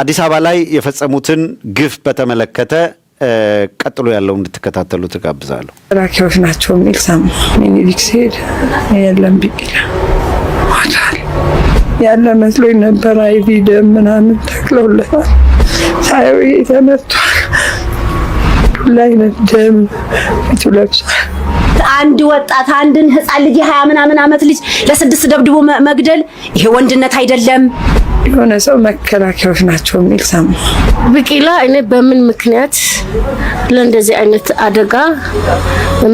አዲስ አበባ ላይ የፈጸሙትን ግፍ በተመለከተ ቀጥሎ ያለው እንድትከታተሉ ተጋብዛለሁ። ራኪዎች ናቸው የሚል ሰማሁ። ሚኒሊክ ሲሄድ የለም ቢቂላ ሞቷል ያለ መስሎኝ ነበር። አይቪ ደም ምናምን ተክለውለታል። ሳየው ተመቷል። ላይ ደም ፊቱ ለብሷል። አንድ ወጣት አንድን ህፃን ልጅ 20 ምናምን አመት ልጅ ለስድስት ደብድቦ መግደል ይሄ ወንድነት አይደለም። የሆነ ሰው መከላከያዎች ናቸው የሚል ሰማሁ። ቢቂላ እኔ በምን ምክንያት ለእንደዚህ አይነት አደጋ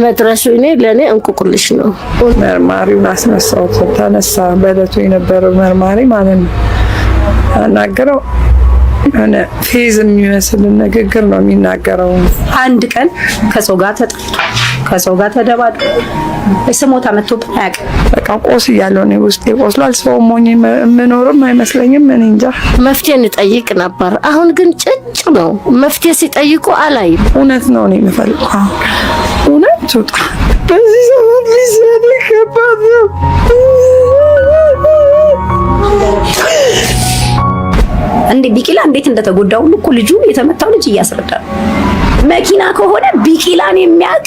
መድረሱ እኔ ለኔ እንቁቁልሽ ነው። መርማሪውን አስነሳው ተነሳ። በእለቱ የነበረው መርማሪ ማለት ነው አናገረው። እኔ ፌዝ የሚመስል ንግግር ነው የሚናገረው። አንድ ቀን ከሰው ጋር ተጣልቶ ከሰው ጋር ተደባድቆ ስሞታ መጥቶብኝ አያውቅም። በቃ ቆስ እያለው ነው ውስጤ ቆስሏል። ሰው ሞኝ የምኖርም አይመስለኝም። እኔ እንጃ መፍትሄ እንጠይቅ ነበር። አሁን ግን ጭጭ ነው። መፍትሄ ሲጠይቁ አላይም። እውነት ነው እኔ የምፈልገው እውነት ትውጣ። በዚህ ሰዓት ሊሰድ ከባድ ነው። እንዴ ቢቂላ እንዴት እንደተጎዳው ሁሉ እኮ ልጁ የተመታው ልጅ እያስረዳ መኪና ከሆነ ቢቂላን የሚያውቅ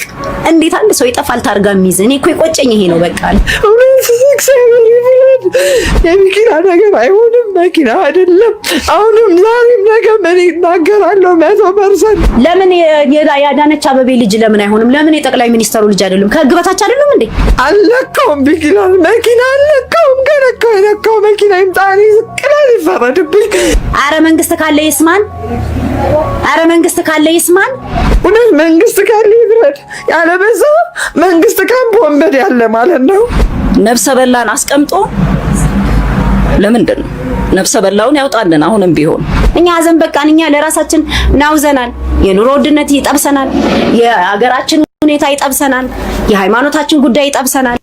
እንዴት አንድ ሰው ይጠፋል ታርጋ የሚይዝ? እኔ እኮ የቆጨኝ ይሄ ነው። በቃ እውነት እግዚአብሔር ይፍረድ። የቢቂላ ነገር አይሆንም። መኪና አይደለም። አሁንም ዛሬም ነገ ምን ይናገራለሁ 100%። ለምን ያዳነች አበቤ ልጅ ለምን አይሆንም? ለምን የጠቅላይ ሚኒስተሩ ልጅ አይደለም? ከህግ በታች አይደለም እንዴ? አለካውም ቢቂላ መኪና አለካውም። ከነካው የነካው መኪና ይምጣኒ ዝቅላል ይፈረድብኝ። አረ መንግስት ካለ ይስማን። አረ መንግስት ካለ ይስማን። እውነት መንግስት ካለ ይፍረድ። ያለበዛ መንግስት ካምፕ ወንበድ ያለ ማለት ነው። ነፍሰ በላን አስቀምጦ ለምንድን ነው ነፍሰ በላውን ያውጣልን? አሁንም ቢሆን እኛ ሀዘን በቃን። እኛ ለራሳችን ናውዘናል። የኑሮ ውድነት ይጠብሰናል። የሀገራችን ሁኔታ ይጠብሰናል። የሃይማኖታችን ጉዳይ ይጠብሰናል።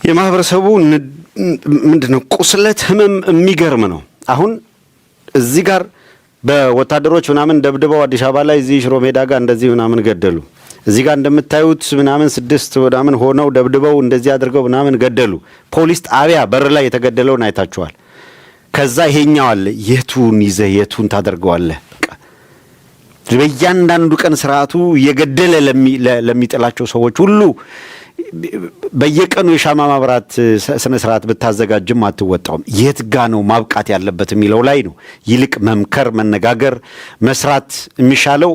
የማህበረሰቡ ምንድነው ቁስለት ህመም የሚገርም ነው። አሁን እዚህ ጋር በወታደሮች ምናምን ደብድበው አዲስ አበባ ላይ እዚህ ሽሮ ሜዳ ጋር እንደዚህ ምናምን ገደሉ። እዚህ ጋር እንደምታዩት ምናምን 6 ምናምን ሆነው ደብድበው እንደዚህ አድርገው ምናምን ገደሉ። ፖሊስ ጣቢያ በር ላይ የተገደለውን አይታችኋል። ከዛ ይሄኛው አለ። የቱን ይዘህ የቱን ታደርገዋለህ? በእያንዳንዱ ቀን ስርዓቱ እየገደለ ለሚጥላቸው ሰዎች ሁሉ በየቀኑ የሻማ ማብራት ስነ ስርዓት ብታዘጋጅም አትወጣውም። የት ጋ ነው ማብቃት ያለበት የሚለው ላይ ነው። ይልቅ መምከር፣ መነጋገር፣ መስራት የሚሻለው